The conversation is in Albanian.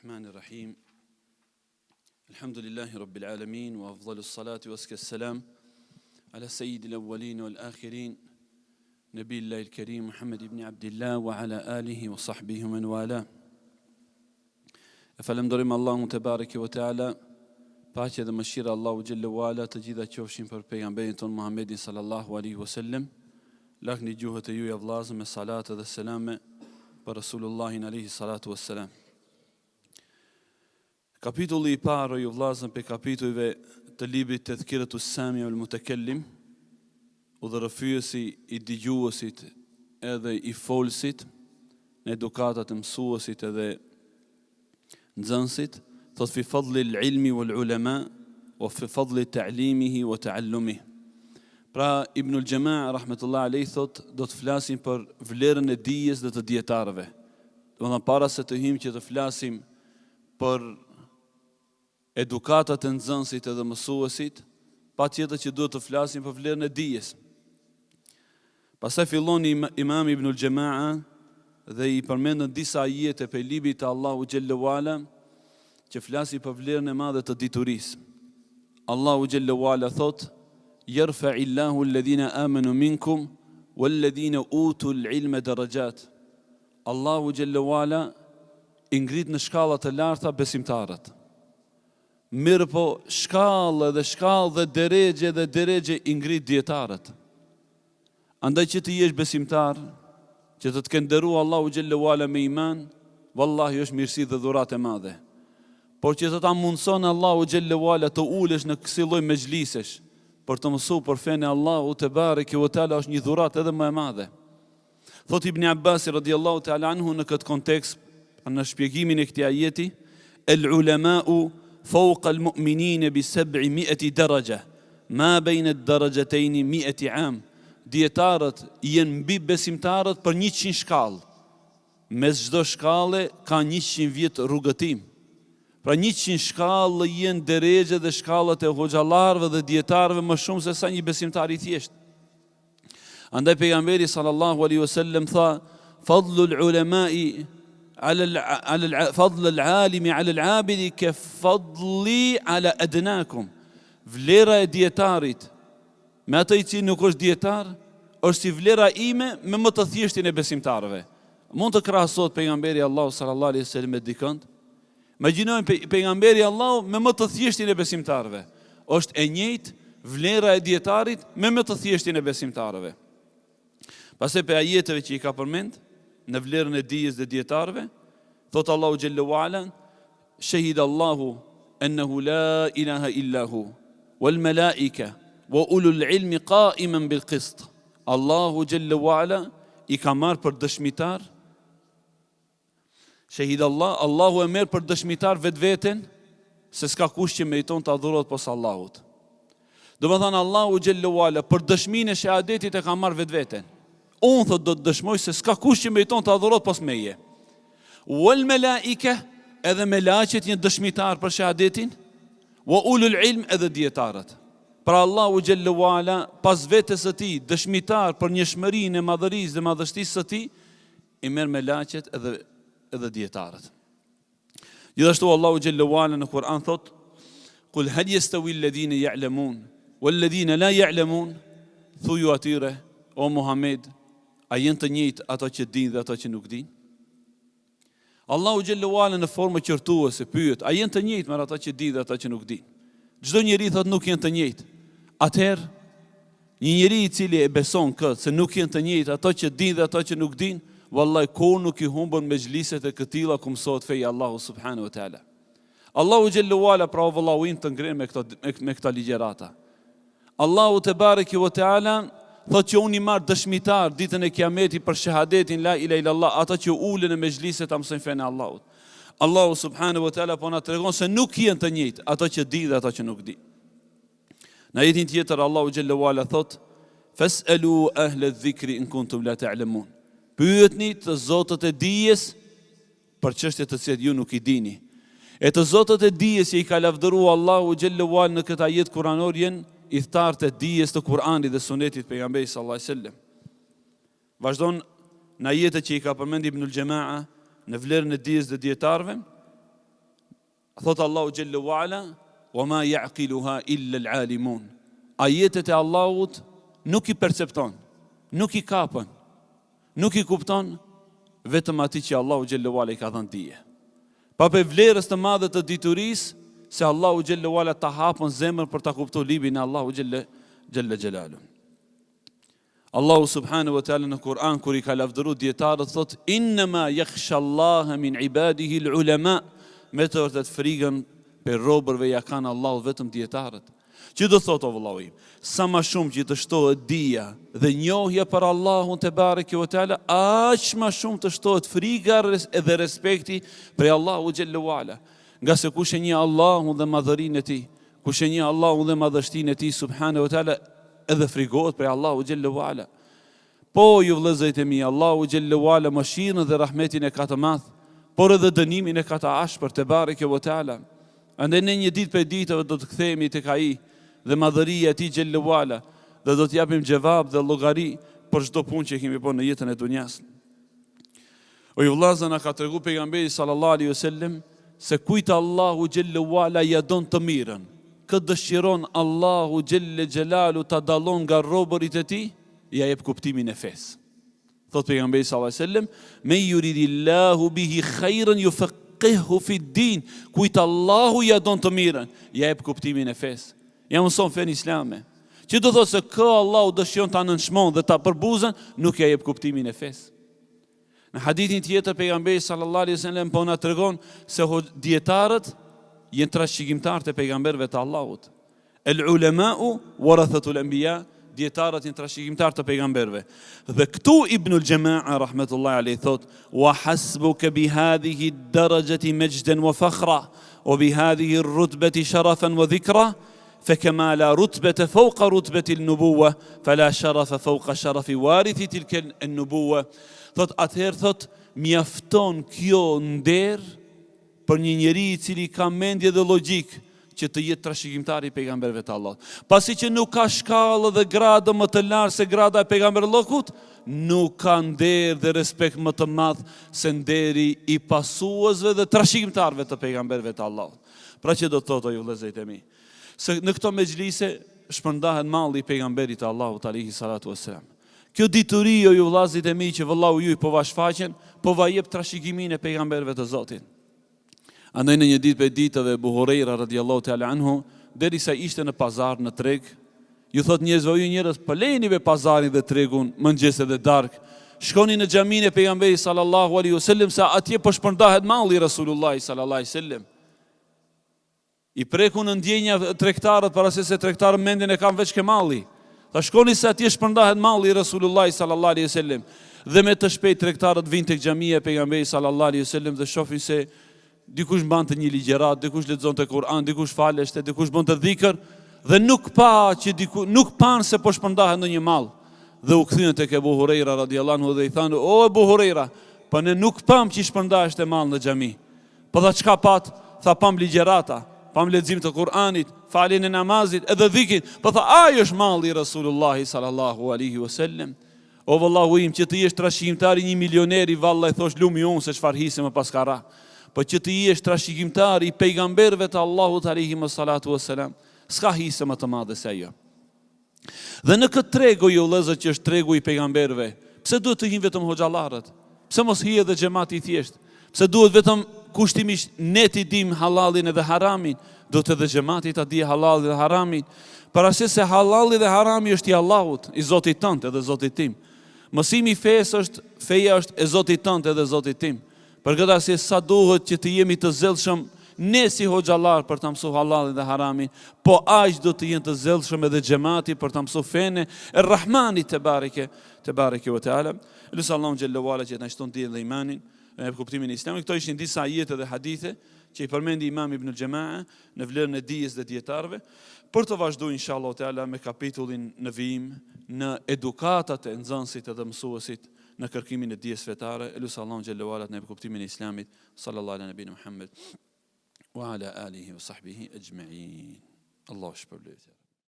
الرحمن الرحيم الحمد لله رب العالمين وأفضل الصلاة وأزكى السلام على سيد الأولين والآخرين نبي الله الكريم محمد بن عبد الله وعلى آله وصحبه ومن والاه. Falenderojmë Allahun te bareke ve teala, paqja dhe mëshira Allahu xhelle wala të gjitha qofshin për pejgamberin ton Muhammedin sallallahu alaihi wasallam. Lakni gjuhët e juaja vllazë me salatë dhe selame për Rasulullahin alaihi salatu wassalam. Kapitulli I parë ju vllazën pe kapitujve të librit Tadhkiratus Sami wal Mutakallim, udhërrëfyesi I dëgjuesit edhe I folësit, në edukatat e mësuesit edhe nxënësit, thot fi fadli l'ilmi wal ulama wa fi fadli ta'limihi wa ta'allumihi. Pra Ibnul Gjema rahmetullah alayhi thot do të flasim për vlerën e dijes dhe të dietarëve. Domethënë para se të hym që të flasim për edukatat e nxënësit edhe mësuesit, patjetër që duhet të flasim për vlerën e dijes. Pastaj fillon Imam Ibnul Gjema dhe I përmendën disa ajete për librit të Allahu xhelle wala që flasi për vlerën e madhe të diturisë. Allahu xhelle wala thot: "Yarfa'illahu alladhina amanu minkum walladhina utul ilma darajat." Allahu xhelle wala I ngrit në shkalla të larta besimtarët. Mirë po shkallë dhe deregje I ngrit dietarët. Andaj që të jesh besimtar, që të kenë nderuar Allahu xhelle wala me iman, wallahi është mirësi dhe dhuratë e madhe. Por që të ta mundson Allahu xhelle wala të ulesh në kësaj lloj mejlisesh për të mësuar për fenë Allahu te bareke ve teala është një dhuratë edhe më e madhe. Thot Ibn Abbas radhiyallahu ta'ala anhu në këtë kontekst, në shpjegimin e këtij ajeti, el ulama'u fawqa al mu'minin bi 700 daraja, ma bayna ad-darajatayn 100 am. Dietarët janë mbi besimtarët për 100 shkallë. Mes çdo shkallë ka 100 vjet rrugëtim. Pra 100 shkallë janë deregje dhe shkallat e hoxhallarëve dhe dietarëve më shumë se sa një besimtar I thjesht. Andaj pejgamberi sallallahu alaihi wasallam tha: "Fadlul ulama'i fadlul alimi 'ala al-'abidi ka fadli 'ala adnakum." Vlera e dietarit me atë I cili nuk është dietar, është si vlera ime me më të thjeshtin e besimtarëve. Mund të krahasohet pejgamberi Allahu sallallahu alaihi wasallam me dikënd? Imagjinojmë pejgamberi Allahu me më të thjeshtin e besimtarëve. Është e njëjtë vlera e dietarit me më të thjeshtin e besimtarëve. Pastaj pe ajeteve që I ka përmend në vlerën e dijes dhe dietarëve, thot Allahu xhelle wala: "Shahida Allahu annahu la ilaha illa hu wal malaika wa ulul ilmi qa'iman bil qist." Allahu xhelle wala I ka marrë për dëshmitar. Shahidallah, Allahu e merr për dëshmitar vetveten se s'ka kush që meriton të adhurohet posa Allahut. Do të thënë Allahu xhelle wala për dëshminë e shahadetit e ka marrë vetveten. Unë thot do të dëshmoj se s'ka kush që meriton të adhurohet pos meje. Wal malaika, edhe melaqet janë dëshmitar për shahadetin, wa ulul ilm edhe dietarët. Pra Allahu xhelle wala pas vetes së tij dëshmitar për njohshmërinë e madhërisë dhe madhështisë së tij, I merr melaqet edhe dietarët. Gjithashtu Allahu xhelle wala në Kur'an thot: "Qul hal yastawi alladhina ya'lamun wal ladhina la ya'lamun." Thuaju atyre, o Muhammed, a janë të njëjtë ato që dinë dhe ato që nuk dinë? Allahu xhelle wala në formë qortuese pyet, a janë të njëjtë me ato që dinë dhe ato që nuk dinë? Çdo njeri thot nuk janë të njëjtë. Atëherë, një njeri I cili e beson këtë se nuk janë të njëjtë ato që dinë dhe ato që nuk dinë, wallahi kur nuk I humbën mejliset e këtilla ku mësohet feja Allahu subhanahu wa taala. Allahu xhelle wala pra vallahu të ngren me këta ligjërata. Allahu te bareke ve teala thotë që unë I marr dëshmitar ditën e kiametit për shahadetin la ilaha illallah, ata që ulen në mejliset ta mësojnë fenë Allahut. Allahu subhanahu wa taala po na tregon se nuk janë të njëjtë ato që di dhe ato që nuk di. Në ajetin tjetër Allahu xhelle wala thot: "Fas'alu ahla adh-dhikri in kuntum la ta'lamun." Pyetni të zotët e dijes për çështjet të cilat ju nuk I dini. E të zotët e dijes që I ka lavdëruar Allahu xhelle wala në këtë ajet kuranor janë I thtarët e dijes të Kur'anit dhe sunetit pejgamberit sallallahu alaihi wasallam. Vazhdon në ajetet që I ka përmendur Ibnul Gjema në vlerën e dijes dhe dietarëve, Thot Allahu Jelle wa Ala, wa ma ya'qiluha illa al-alimun. Ajetet e Allahut nuk i percepton, nuk i kapën, nuk i kupton vetëm ati që Allahu Jelle wa Ala i ka dhënë dije. Pa për vlerës të madhe të diturisë, se Allahu Jelle wa Ala ta hapën zemrën për ta kuptuar librin e Allahu Jelle Jelalu. Allahu subhanahu wa ta'ala në Kur'an, kur i ka lavdëruar dietarët, thot innama yakhsha Allah min ibadihi al-ulama, me të vërtet frikën për robërve ja kanë Allahu vetëm dietarët. Që do thot o vëllai, sa më shumë që të shtohet dija dhe njohja për Allahun te bareke ve teala, aq më shumë të shtohet frika dhe respekti për Allahu Jelle wa Ala. Nga se kush e njeh Allahun dhe madhërinë e tij, kush e njeh Allahun dhe madhështinë e tij subhanahu wa taala, edhe frigohet për Allahu Jelle wa Ala. Po ju vëllezërit e mi, Allahu Jelle wa Ala mëshirën dhe rahmetin e ka të madh, por edhe dënimin e ka të ashpër te bareke ve teala. Andaj në një ditë për ditëve do të kthehemi tek ai dhe madhëria e tij Jelle wa Ala, dhe do të japim gjevab dhe llogari për çdo punë që kemi bërë në jetën e dunjas. O ju vëllezër, na ka treguar pejgamberi sallallahu alaihi wasallam se kujt Allahu Jelle wa Ala ja don të mirën, këtë dëshiron Allahu Jelle Jelalu ta dallon nga robërit e tij, ja jep kuptimin e fesë. Thot pejgamberi sallallahu alaihi wasallam, "Men yuridillahu bihi khairan yufaqihu fi din." Kujt Allahu ja don të mirën, ja jep kuptimin e fesë. Ja mëson fen islame. Që do thotë se kë Allahu dëshiron ta nënshmon dhe ta përbuzën, nuk ja jep kuptimin e fesë. Në hadithin tjetër pejgamberi sallallahu alaihi wasallam po na tregon se dietarët janë trashëgimtarë të pejgamberëve të Allahut. El ulema'u warathatul anbiya, dietarët janë trashëgimtarë të pejgamberëve. Dhe këtu Ibnul Jama'a rahmetullahi alayhi thot: "Wa hasbuka bi hadhihi ad-darajati majdan wa fakhra, wa bi hadhihi ar-rutbati sharafan wa dhikra." فكما لا رتبة فوق رتبة النبوة فلا شرف فوق شرف وارث تلك النبوة. Thot atëherë thot mjafton kjo nder për një njeri i cili ka mendje dhe logjik që të jetë trashëgimtari i pejgamberëve të Allahut. Pasi që nuk ka shkallë dhe gradë më të lartë se grada e pejgamberit, nuk ka nder dhe respekt më të madh se nderi i pasuesve dhe trashëgimtarëve të pejgamberëve të Allahut. Pra që do të thotë ju vëllezërit e mi, se në këto mexhlise shpërndahet malli i pejgamberit të Allahut alayhi salatu wassalam. Kjo dituri o ju vëllezërit e mi që vëllau ju po va shfaqen, po va jep trashëgimin e pejgamberëve të Zotit. Andaj në një ditë për ditëve Abu Huraira radhiyallahu ta'ala anhu, derisa ishte në pazar në treg, ju thot njerëzve, o ju njerëz, pëlejeni me pazarin dhe tregun mëngjes dhe darkë. Shkoni në xhaminë e pejgamberit sallallahu alaihi wasallam, se atje po shpërndahet malli i Rasulullah sallallahu alaihi wasallam. I preku në ndjenja tregtarët, para se tregtarët mendin e kanë veç ke malli. Ta shkoni se atje shpërndahet malli i Rasulullah sallallahu alaihi wasallam. Dhe me të shpejt tregtarët vinë tek xhamia e pejgamberit sallallahu alaihi wasallam dhe shohin se dikush mbante një ligjërat, dikush lexonte Kur'an, dikush faleshte, dikush bënte dhikr, dhe nuk pan se po shpërndahet në një mall. Dhe u kthyen tek Abu Huraira radhiyallahu anhu dhe i thanë: "O Abu Huraira, po ne nuk pam që shpërndahesh te mall në xhami." Po tha çka pat? Tha pam ligjërata, pam lexim të Kur'anit, faljen e namazit, edhe dhikrin. Po tha ai është malli i Rasulullahit sallallahu alaihi wasallam. O vallahu im, që të jesh trashëgimtari një milioneri, vallahi thosh lumi unë se çfarë hise më pas ka ra. Po që të jesh trashëgimtari i pejgamberëve të Allahut alayhi salatu wassalam, s'ka hise më të madhe se ajo. Dhe në këtë tregu ju vëllezër që është tregu i pejgamberëve, pse duhet të hinë vetëm hoxhallarët? Pse mos hije edhe xhamati i thjesht? Pse duhet vetëm kushtimisht ne të dim halalin edhe haramin? Duhet edhe xhamati ta di halalin dhe haramin. Parasysh se halali dhe harami është i Allahut, i Zotit tënd edhe Zotit tim. Mësimi i fesë është, feja është e Zotit tënd edhe Zotit tim. Për këtë arsye sa duhet që të jemi të zellshëm ne si hoxhallar për të mësuar halalin dhe haramin, po aq do të jenë të zellshëm edhe xhamati për të mësuar fenë e Rahmanit te bareke ve teala. Lusallahu xhalla wala që na shton dijen dhe imanin në kuptimin e Islamit. Këto ishin disa ajete dhe hadithe që i përmendi Imam Ibn al-Jama'a në vlerën e dijes dhe dietarëve, për të vazhduar inshallah teala me kapitullin në vijim në edukatat e nxënësit edhe mësuesit në kërkimin e dijes fetare. Lusallahu xhalla wala në kuptimin e Islamit. Sallallahu ala nabina Muhammad wa ala alihi wa sahbihi ajma'in. Allah shpërblet.